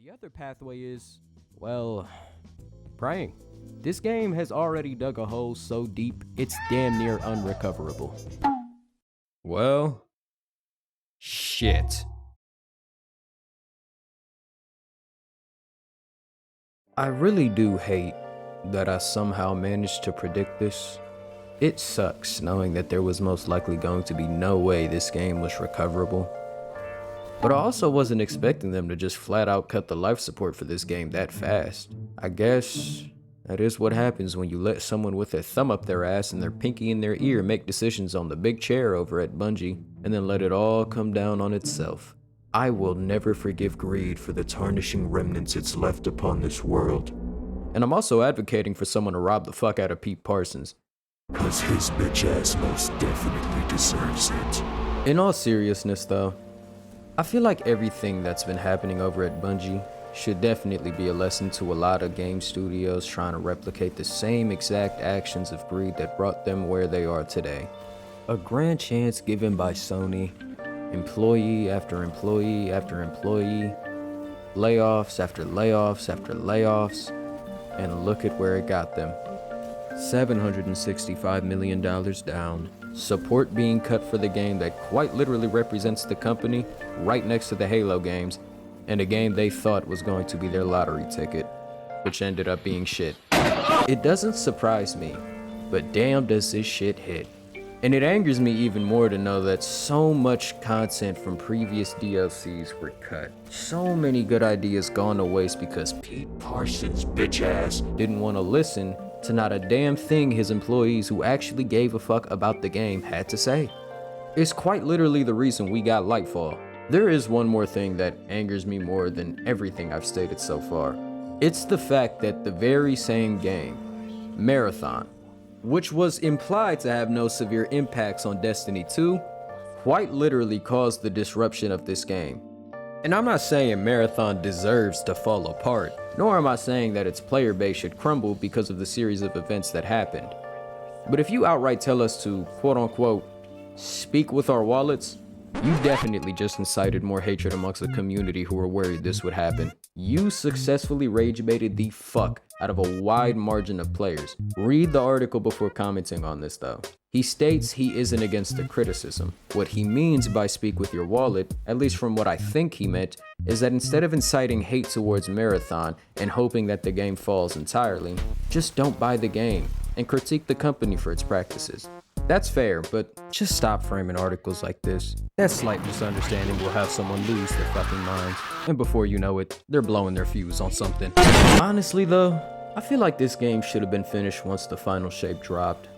The other pathway is, well, praying. This game has already dug a hole so deep, it's damn near unrecoverable. Well, shit. I really do hate that I somehow managed to predict this. It sucks knowing that there was most likely going to be no way this game was recoverable. But I also wasn't expecting them to just flat out cut the life support for this game that fast. I guess that is what happens when you let someone with their thumb up their ass and their pinky in their ear make decisions on the big chair over at Bungie, and then let it all come down on itself. I will never forgive greed for the tarnishing remnants it's left upon this world. And I'm also advocating for someone to rob the fuck out of Pete Parsons, 'cause his bitch ass most definitely deserves it. In all seriousness though, I feel like everything that's been happening over at Bungie should definitely be a lesson to a lot of game studios trying to replicate the same exact actions of greed that brought them where they are today. A grand chance given by Sony, employee after employee after employee, layoffs after layoffs after layoffs, and look at where it got them. $765 million down, support being cut for the game that quite literally represents the company right next to the Halo games, and a game they thought was going to be their lottery ticket, which ended up being shit. It doesn't surprise me, but damn does this shit hit. And it angers me even more to know that so much content from previous DLCs were cut. So many good ideas gone to waste because Pete Parsons' bitch ass didn't want to listen to not a damn thing his employees who actually gave a fuck about the game had to say. It's quite literally the reason we got Lightfall. There is one more thing that angers me more than everything I've stated so far. It's the fact that the very same game, Marathon, which was implied to have no severe impacts on Destiny 2, quite literally caused the disruption of this game. And I'm not saying Marathon deserves to fall apart, nor am I saying that its player base should crumble because of the series of events that happened. But if you outright tell us to, quote unquote, speak with our wallets, you definitely just incited more hatred amongst the community who were worried this would happen. You successfully rage baited the fuck out of a wide margin of players. Read the article before commenting on this though. He states he isn't against the criticism. What he means by speak with your wallet, at least from what I think he meant, is that instead of inciting hate towards Marathon and hoping that the game falls entirely, just don't buy the game and critique the company for its practices. That's fair, but just stop framing articles like this. That slight misunderstanding will have someone lose their fucking minds, and before you know it, they're blowing their fuse on something. Honestly though, I feel like this game should have been finished once the final shape dropped.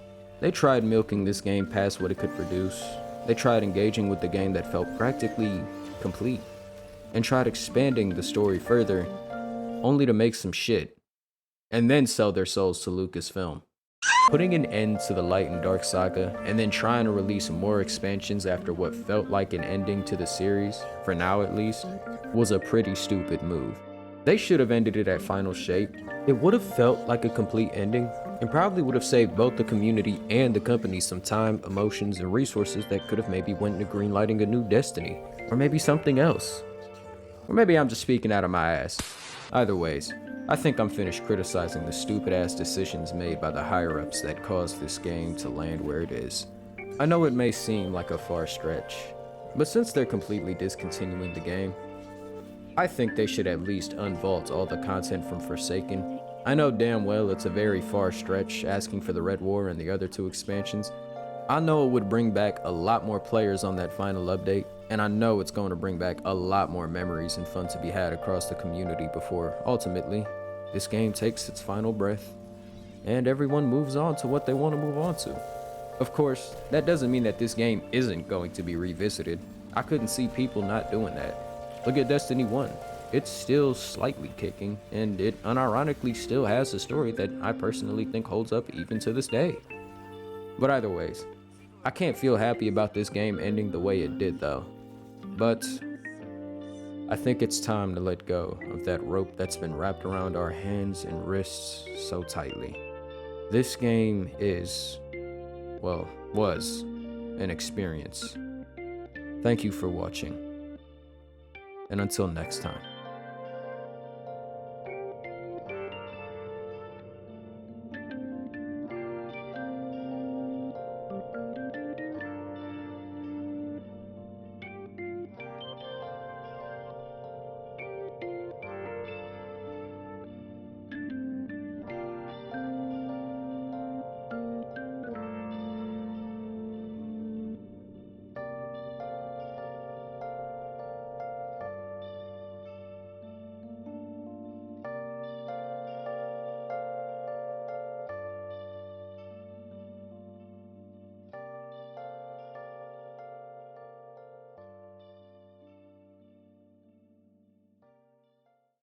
They tried milking this game past what it could produce. They tried engaging with the game that felt practically complete, and tried expanding the story further, only to make some shit, and then sell their souls to Lucasfilm. Putting an end to the Light and Dark saga, and then trying to release more expansions after what felt like an ending to the series, for now at least, was a pretty stupid move. They should have ended it at Final Shape. It would have felt like a complete ending, and probably would have saved both the community and the company some time, emotions, and resources that could have maybe went into greenlighting a new Destiny, or maybe something else. Or maybe I'm just speaking out of my ass. Either ways, I think I'm finished criticizing the stupid-ass decisions made by the higher-ups that caused this game to land where it is. I know it may seem like a far stretch, but since they're completely discontinuing the game, I think they should at least unvault all the content from Forsaken. I know damn well it's a very far stretch asking for the Red War and the other two expansions. I know it would bring back a lot more players on that final update, and I know it's going to bring back a lot more memories and fun to be had across the community before, ultimately, this game takes its final breath, and everyone moves on to what they want to move on to. Of course, that doesn't mean that this game isn't going to be revisited. I couldn't see people not doing that. Look at Destiny 1. It's still slightly kicking, and it unironically still has a story that I personally think holds up even to this day. But either ways, I can't feel happy about this game ending the way it did though. But I think it's time to let go of that rope that's been wrapped around our hands and wrists so tightly. This game is, well, was an experience. Thank you for watching, and until next time.